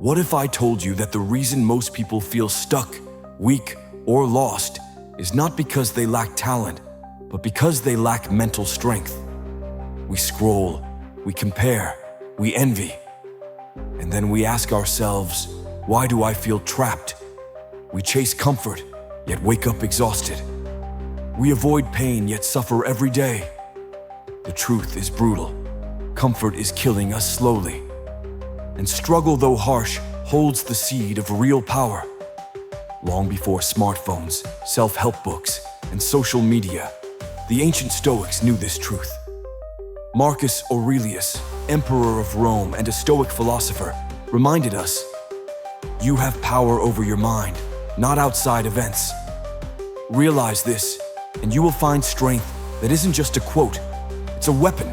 What if I told you that the reason most people feel stuck, weak, or lost is not because they lack talent, but because they lack mental strength? We scroll, we compare, we envy, and then we ask ourselves, why do I feel trapped? We chase comfort, yet wake up exhausted. We avoid pain, yet suffer every day. The truth is brutal. Comfort is killing us slowly. And struggle, though harsh, holds the seed of real power. Long before smartphones, self-help books, and social media, the ancient Stoics knew this truth. Marcus Aurelius, emperor of Rome and a Stoic philosopher, reminded us, you have power over your mind, not outside events. Realize this, and you will find strength that isn't just a quote, it's a weapon,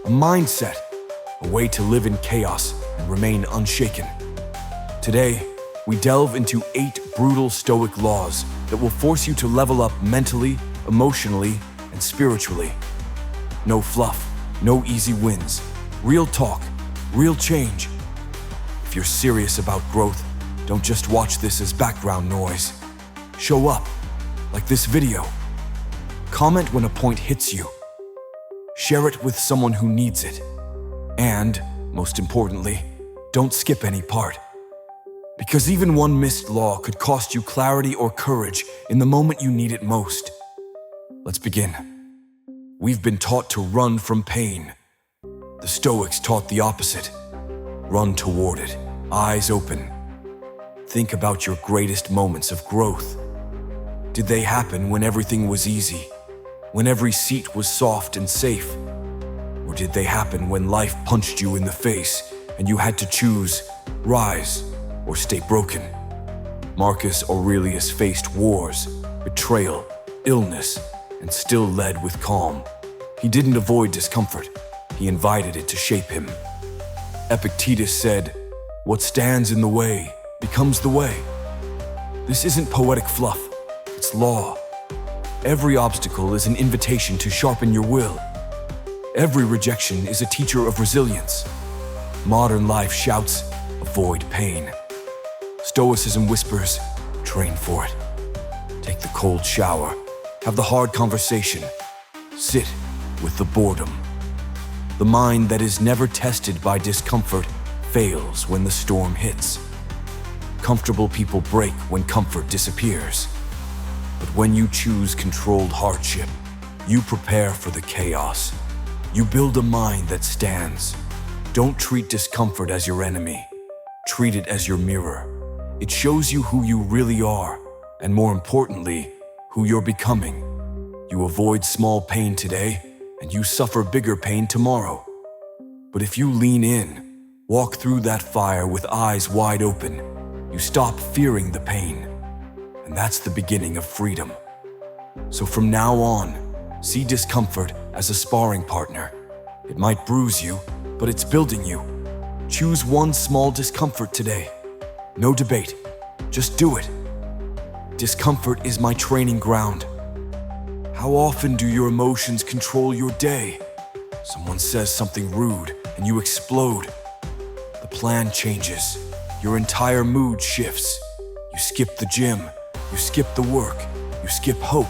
a mindset, a way to live in chaos and remain unshaken. Today, we delve into 8 brutal Stoic laws that will force you to level up mentally, emotionally, and spiritually. No fluff, no easy wins, real talk, real change. If you're serious about growth, don't just watch this as background noise. Show up, like this video. Comment when a point hits you. Share it with someone who needs it. And, most importantly, don't skip any part. Because even one missed law could cost you clarity or courage in the moment you need it most. Let's begin. We've been taught to run from pain. The Stoics taught the opposite. Run toward it, eyes open. Think about your greatest moments of growth. Did they happen when everything was easy? When every seat was soft and safe? Or did they happen when life punched you in the face and you had to choose, rise, or stay broken? Marcus Aurelius faced wars, betrayal, illness, and still led with calm. He didn't avoid discomfort, he invited it to shape him. Epictetus said, "What stands in the way becomes the way." This isn't poetic fluff, it's law. Every obstacle is an invitation to sharpen your will. Every rejection is a teacher of resilience. Modern life shouts, avoid pain. Stoicism whispers, train for it. Take the cold shower, have the hard conversation, sit with the boredom. The mind that is never tested by discomfort fails when the storm hits. Comfortable people break when comfort disappears. But when you choose controlled hardship, you prepare for the chaos. You build a mind that stands. Don't treat discomfort as your enemy. Treat it as your mirror. It shows you who you really are, and more importantly, who you're becoming. You avoid small pain today, and you suffer bigger pain tomorrow. But if you lean in, walk through that fire with eyes wide open, you stop fearing the pain. And that's the beginning of freedom. So from now on, see discomfort as a sparring partner. It might bruise you, but it's building you. Choose one small discomfort today. No debate, just do it. Discomfort is my training ground. How often do your emotions control your day? Someone says something rude and you explode. The plan changes. Your entire mood shifts. You skip the gym. You skip the work. You skip hope.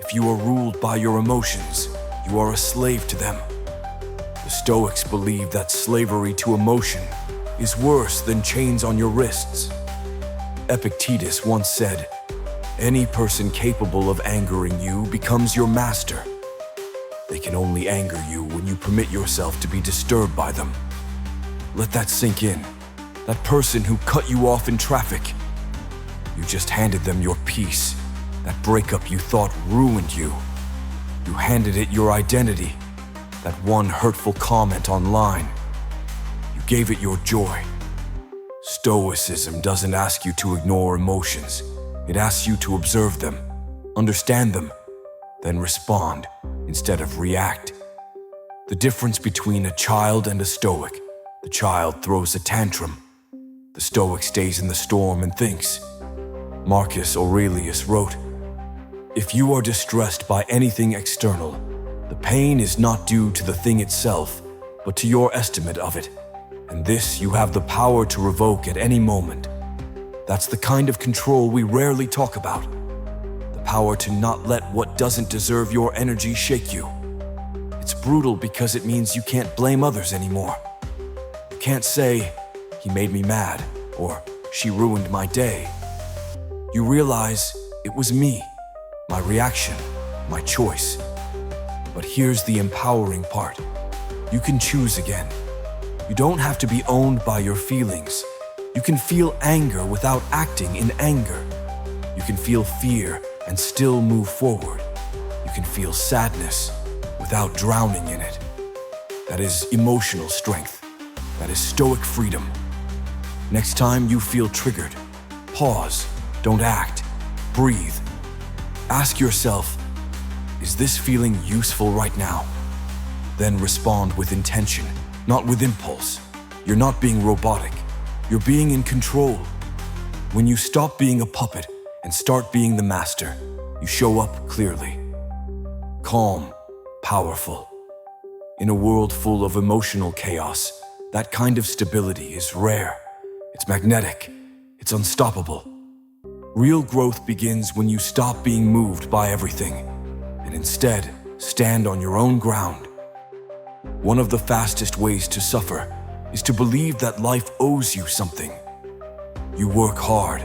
If you are ruled by your emotions, you are a slave to them. The Stoics believe that slavery to emotion is worse than chains on your wrists. Epictetus once said, "Any person capable of angering you becomes your master." They can only anger you when you permit yourself to be disturbed by them. Let that sink in. That person who cut you off in traffic. You just handed them your peace. That breakup you thought ruined you. You handed it your identity. That one hurtful comment online. You gave it your joy. Stoicism doesn't ask you to ignore emotions. It asks you to observe them, understand them, then respond instead of react. The difference between a child and a Stoic: the child throws a tantrum. The Stoic stays in the storm and thinks. Marcus Aurelius wrote, "If you are distressed by anything external, the pain is not due to the thing itself, but to your estimate of it, And this you have the power to revoke at any moment. That's the kind of control we rarely talk about. The power to not let what doesn't deserve your energy shake you. It's brutal because it means you can't blame others anymore. You can't say, "He made me mad," or "She ruined my day." You realize it was me, my reaction, my choice. But here's the empowering part. You can choose again. You don't have to be owned by your feelings. You can feel anger without acting in anger. You can feel fear and still move forward. You can feel sadness without drowning in it. That is emotional strength. That is Stoic freedom. Next time you feel triggered, pause, don't act, breathe. Ask yourself, is this feeling useful right now? Then respond with intention, not with impulse. You're not being robotic. You're being in control. When you stop being a puppet and start being the master, you show up clearly. Calm, powerful. In a world full of emotional chaos, that kind of stability is rare. It's magnetic. It's unstoppable. Real growth begins when you stop being moved by everything and instead stand on your own ground. One of the fastest ways to suffer is to believe that life owes you something. You work hard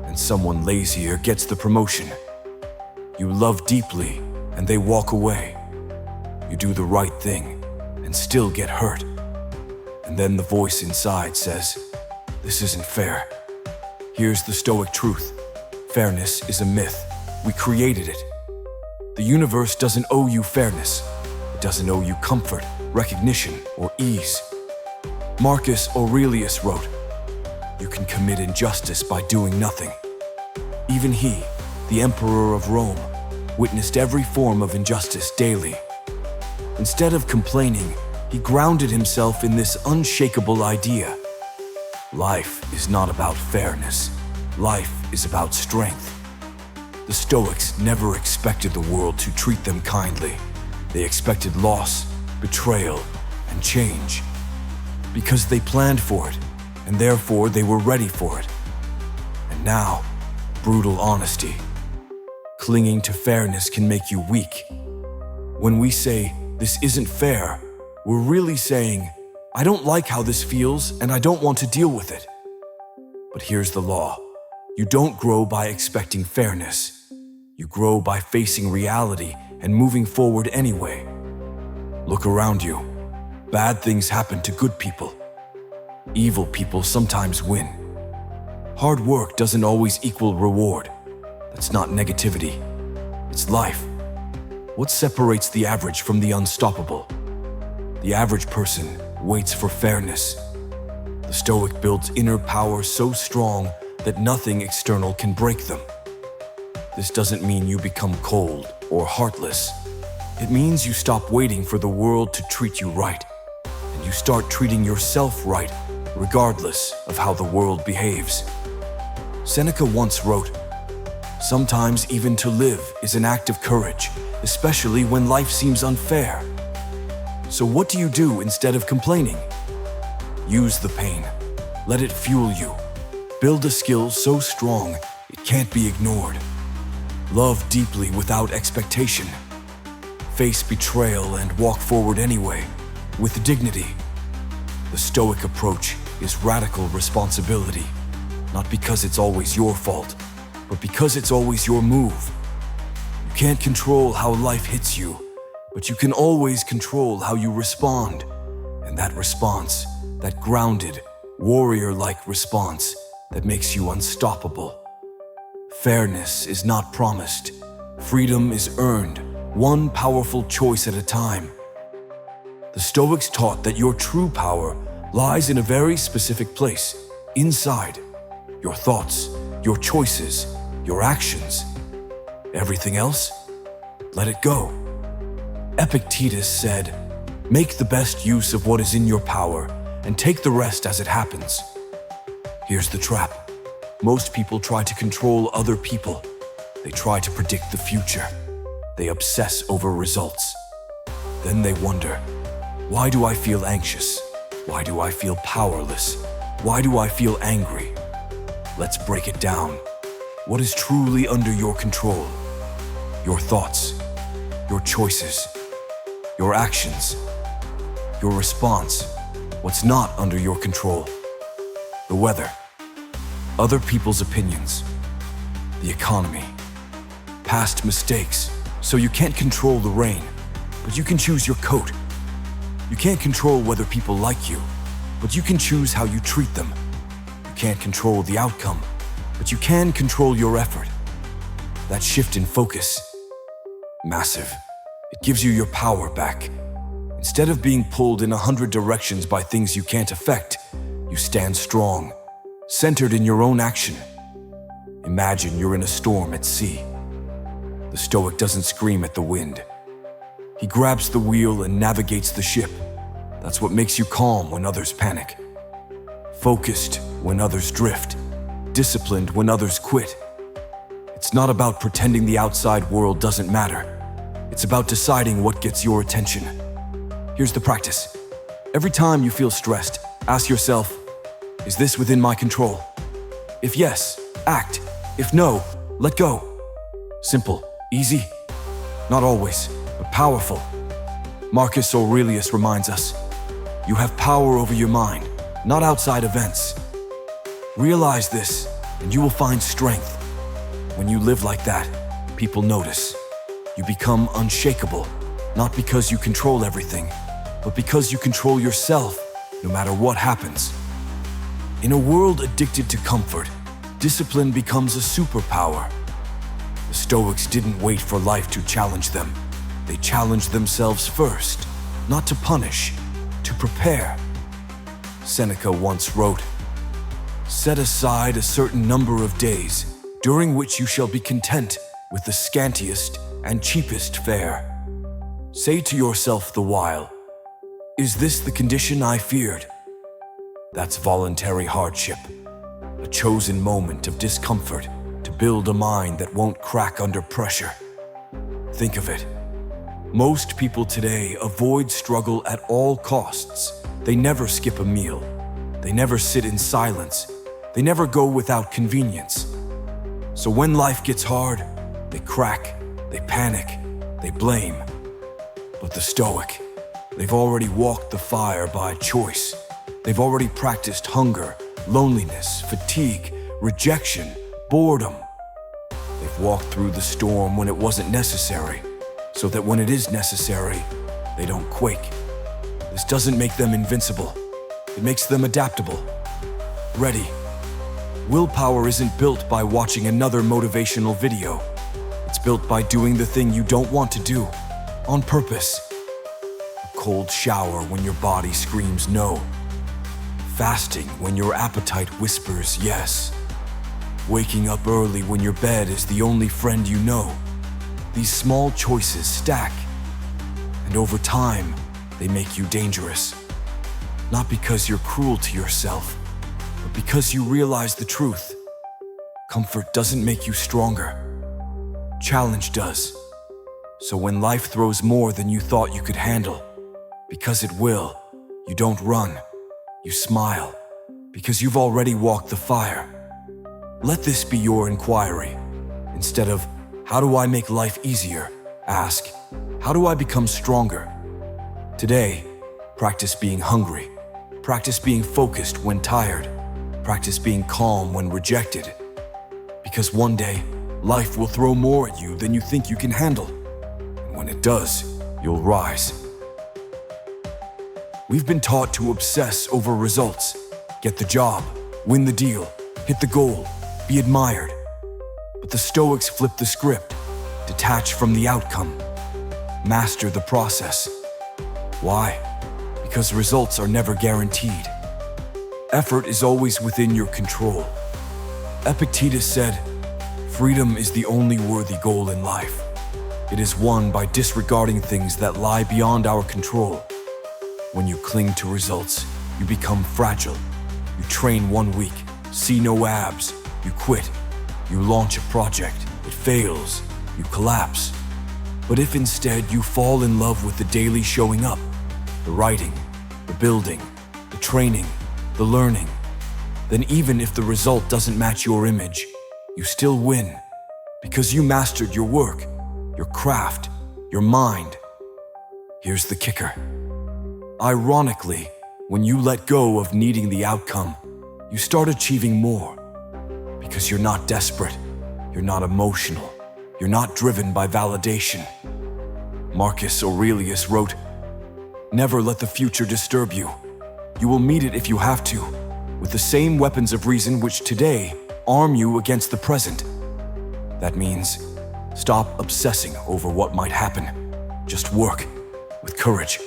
and someone lazier gets the promotion. You love deeply and they walk away. You do the right thing and still get hurt. And then the voice inside says, "This isn't fair." Here's the Stoic truth. Fairness is a myth. We created it. The universe doesn't owe you fairness. It doesn't owe you comfort, recognition, or ease. Marcus Aurelius wrote, "You can commit injustice by doing nothing." Even he, the emperor of Rome, witnessed every form of injustice daily. Instead of complaining, he grounded himself in this unshakable idea. Life is not about fairness. Life is about strength. The Stoics never expected the world to treat them kindly. They expected loss, betrayal, and change. Because they planned for it, and therefore they were ready for it. And now, brutal honesty. Clinging to fairness can make you weak. When we say, "This isn't fair," we're really saying, "I don't like how this feels and I don't want to deal with it." But here's the law. You don't grow by expecting fairness. You grow by facing reality and moving forward anyway. Look around you. Bad things happen to good people. Evil people sometimes win. Hard work doesn't always equal reward. That's not negativity. It's life. What separates the average from the unstoppable? The average person waits for fairness. The Stoic builds inner power so strong that nothing external can break them. This doesn't mean you become cold or heartless. It means you stop waiting for the world to treat you right, and you start treating yourself right, regardless of how the world behaves. Seneca once wrote, "Sometimes even to live is an act of courage, especially when life seems unfair." So what do you do instead of complaining? Use the pain. Let it fuel you. Build a skill so strong it can't be ignored. Love deeply without expectation. Face betrayal and walk forward anyway, with dignity. The Stoic approach is radical responsibility, not because it's always your fault, but because it's always your move. You can't control how life hits you, but you can always control how you respond. And that response, that grounded, warrior-like response, that makes you unstoppable. Fairness is not promised. Freedom is earned, one powerful choice at a time. The Stoics taught that your true power lies in a very specific place, inside. Your thoughts, your choices, your actions. Everything else? Let it go. Epictetus said, "Make the best use of what is in your power and take the rest as it happens." Here's the trap. Most people try to control other people. They try to predict the future. They obsess over results. Then they wonder, why do I feel anxious? Why do I feel powerless? Why do I feel angry? Let's break it down. What is truly under your control? Your thoughts, your choices, your actions, your response. What's not under your control? The weather, other people's opinions, the economy, past mistakes. So you can't control the rain, but you can choose your coat. You can't control whether people like you, but you can choose how you treat them. You can't control the outcome, but you can control your effort. That shift in focus, massive. It gives you your power back. Instead of being pulled in 100 directions by things you can't affect, you stand strong, centered in your own action. Imagine you're in a storm at sea. The Stoic doesn't scream at the wind. He grabs the wheel and navigates the ship. That's what makes you calm when others panic. Focused when others drift. Disciplined when others quit. It's not about pretending the outside world doesn't matter. It's about deciding what gets your attention. Here's the practice. Every time you feel stressed, ask yourself, is this within my control? If yes, act. If no, let go. Simple, easy, not always, but powerful. Marcus Aurelius reminds us, you have power over your mind, not outside events. Realize this, and you will find strength. When you live like that, people notice. You become unshakable, not because you control everything, but because you control yourself, no matter what happens. In a world addicted to comfort, discipline becomes a superpower. The Stoics didn't wait for life to challenge them. They challenged themselves first, not to punish, to prepare. Seneca once wrote, "Set aside a certain number of days, during which you shall be content with the scantiest and cheapest fare. Say to yourself the while, is this the condition I feared?" That's voluntary hardship, a chosen moment of discomfort to build a mind that won't crack under pressure. Think of it. Most people today avoid struggle at all costs. They never skip a meal. They never sit in silence. They never go without convenience. So when life gets hard, they crack, they panic, they blame. But the Stoic, they've already walked the fire by choice. They've already practiced hunger, loneliness, fatigue, rejection, boredom. They've walked through the storm when it wasn't necessary, so that when it is necessary, they don't quake. This doesn't make them invincible. It makes them adaptable, ready. Willpower isn't built by watching another motivational video. It's built by doing the thing you don't want to do, on purpose. A cold shower when your body screams no. Fasting when your appetite whispers yes. Waking up early when your bed is the only friend you know. These small choices stack, and over time, they make you dangerous. Not because you're cruel to yourself, but because you realize the truth. Comfort doesn't make you stronger. Challenge does. So when life throws more than you thought you could handle, because it will, you don't run. You smile, because you've already walked the fire. Let this be your inquiry. Instead of, how do I make life easier? Ask, how do I become stronger? Today, practice being hungry. Practice being focused when tired. Practice being calm when rejected. Because one day, life will throw more at you than you think you can handle. And when it does, you'll rise. We've been taught to obsess over results. Get the job, win the deal, hit the goal, be admired. But the Stoics flip the script, detach from the outcome, master the process. Why? Because results are never guaranteed. Effort is always within your control. Epictetus said, "Freedom is the only worthy goal in life. It is won by disregarding things that lie beyond our control. When you cling to results, you become fragile. You train 1 week, see no abs, you quit. You launch a project, it fails, you collapse. But if instead you fall in love with the daily showing up, the writing, the building, the training, the learning, then even if the result doesn't match your image, you still win because you mastered your work, your craft, your mind. Here's the kicker. Ironically, when you let go of needing the outcome, you start achieving more because you're not desperate, you're not emotional, you're not driven by validation. Marcus Aurelius wrote, "Never let the future disturb you. You will meet it if you have to, with the same weapons of reason which today arm you against the present." That means stop obsessing over what might happen. Just work with courage.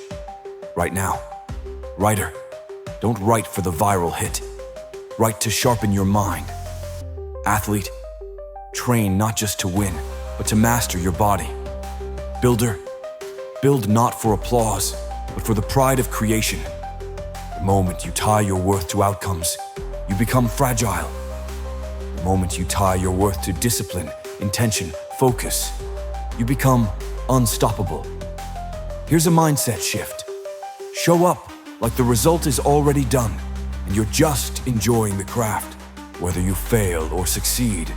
Right now. Writer, don't write for the viral hit. Write to sharpen your mind. Athlete, train not just to win, but to master your body. Builder, build not for applause, but for the pride of creation. The moment you tie your worth to outcomes, you become fragile. The moment you tie your worth to discipline, intention, focus, you become unstoppable. Here's a mindset shift. Show up like the result is already done, and you're just enjoying the craft, whether you fail or succeed.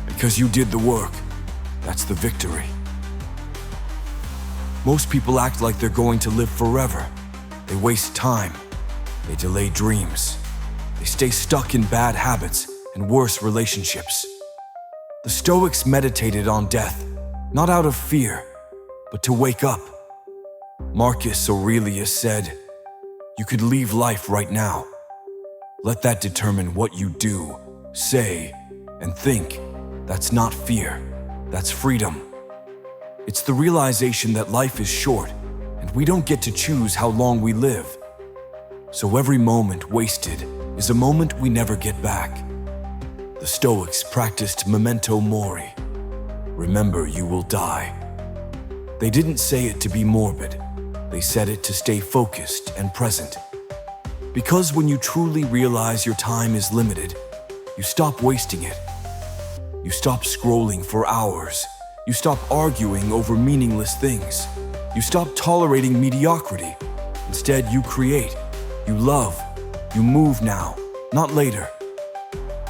Because you did the work, that's the victory. Most people act like they're going to live forever. They waste time. They delay dreams. They stay stuck in bad habits and worse relationships. The Stoics meditated on death, not out of fear, but to wake up. Marcus Aurelius said, "You could leave life right now. Let that determine what you do, say, and think. That's not fear, that's freedom." It's the realization that life is short, and we don't get to choose how long we live. So every moment wasted is a moment we never get back. The Stoics practiced memento mori. Remember, you will die. They didn't say it to be morbid. They said it to stay focused and present. Because when you truly realize your time is limited, you stop wasting it. You stop scrolling for hours. You stop arguing over meaningless things. You stop tolerating mediocrity. Instead, you create, you love, you move now, not later.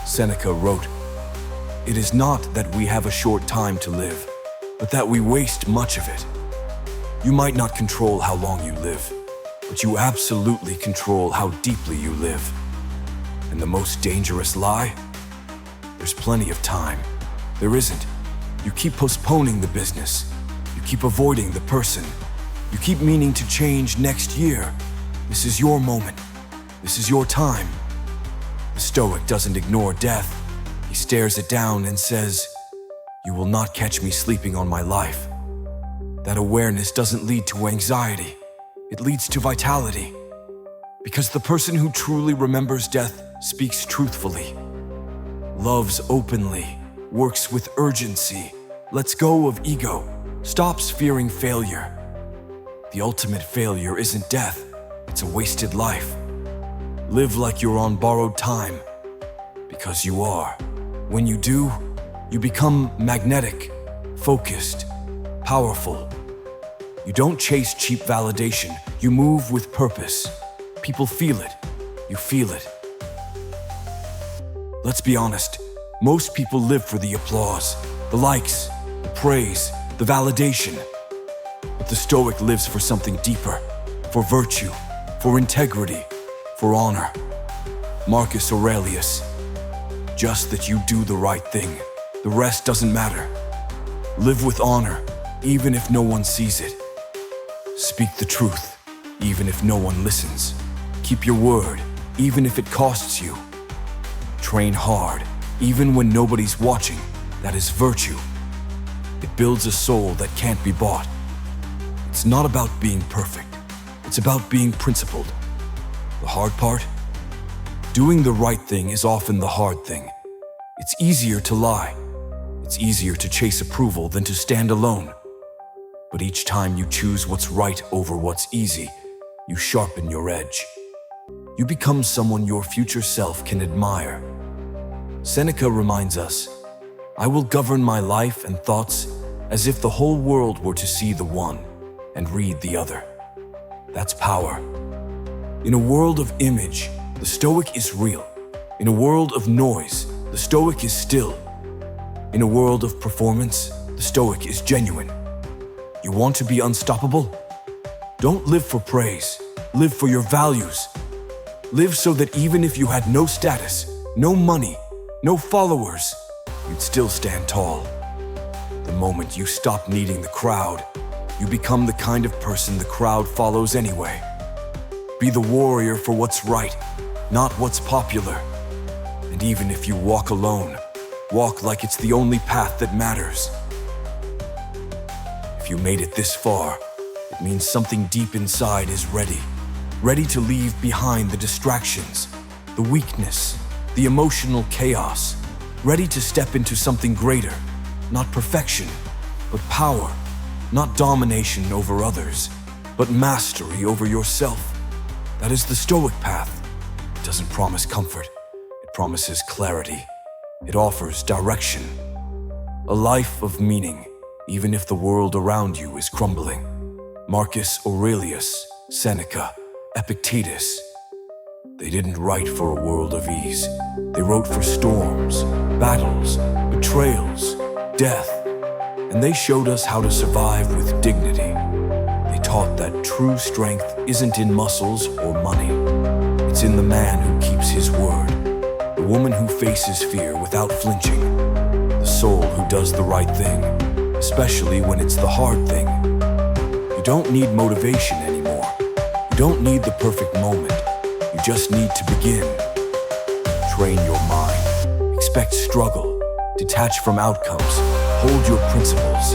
Seneca wrote, "It is not that we have a short time to live, but that we waste much of it." You might not control how long you live, but you absolutely control how deeply you live. And the most dangerous lie? There's plenty of time. There isn't. You keep postponing the business. You keep avoiding the person. You keep meaning to change next year. This is your moment. This is your time. The Stoic doesn't ignore death. He stares it down and says, "You will not catch me sleeping on my life." That awareness doesn't lead to anxiety. It leads to vitality. Because the person who truly remembers death speaks truthfully, loves openly, works with urgency, lets go of ego, stops fearing failure. The ultimate failure isn't death, it's a wasted life. Live like you're on borrowed time, because you are. When you do, you become magnetic, focused, powerful. You don't chase cheap validation, you move with purpose. People feel it, you feel it. Let's be honest, most people live for the applause, the likes, the praise, the validation. But the Stoic lives for something deeper, for virtue, for integrity, for honor. Marcus Aurelius, just that you do the right thing. The rest doesn't matter. Live with honor, even if no one sees it. Speak the truth, even if no one listens. Keep your word, even if it costs you. Train hard, even when nobody's watching. That is virtue. It builds a soul that can't be bought. It's not about being perfect. It's about being principled. The hard part? Doing the right thing is often the hard thing. It's easier to lie. It's easier to chase approval than to stand alone. But each time you choose what's right over what's easy, you sharpen your edge. You become someone your future self can admire. Seneca reminds us, "I will govern my life and thoughts as if the whole world were to see the one and read the other." That's power. In a world of image, the Stoic is real. In a world of noise, the Stoic is still. In a world of performance, the Stoic is genuine. You want to be unstoppable? Don't live for praise. Live for your values. Live so that even if you had no status, no money, no followers, you'd still stand tall. The moment you stop needing the crowd, you become the kind of person the crowd follows anyway. Be the warrior for what's right, not what's popular. And even if you walk alone, walk like it's the only path that matters. If you made it this far, it means something deep inside is ready to leave behind the distractions, the weakness, the emotional chaos, ready to step into something greater, not perfection, but power, not domination over others, but mastery over yourself. That is the Stoic path. It doesn't promise comfort. It promises clarity. It offers direction. A life of meaning, even if the world around you is crumbling. Marcus Aurelius, Seneca, Epictetus. They didn't write for a world of ease. They wrote for storms, battles, betrayals, death. And they showed us how to survive with dignity. They taught that true strength isn't in muscles or money. It's in the man who keeps his word, the woman who faces fear without flinching, the soul who does the right thing, especially when it's the hard thing. You don't need motivation anymore. You don't need the perfect moment. You just need to begin. Train your mind. Expect struggle. Detach from outcomes. Hold your principles.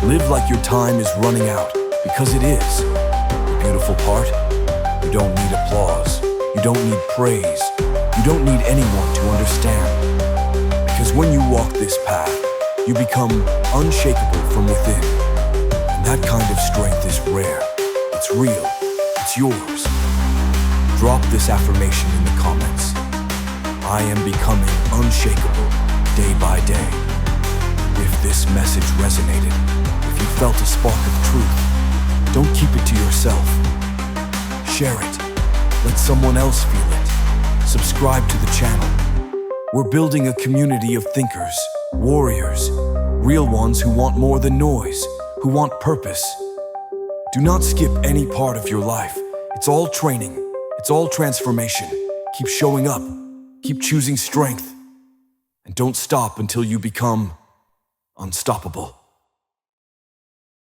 Live like your time is running out, because it is. The beautiful part? You don't need applause. You don't need praise. You don't need anyone to understand. Because when you walk this path, you become unshakable from within. And that kind of strength is rare. It's real. It's yours. Drop this affirmation in the comments. I am becoming unshakable day by day. If this message resonated, if you felt a spark of truth, don't keep it to yourself. Share it. Let someone else feel it. Subscribe to the channel. We're building a community of thinkers, warriors, real ones who want more than noise, who want purpose. Do not skip any part of your life. It's all training. It's all transformation. Keep showing up. Keep choosing strength. And don't stop until you become unstoppable.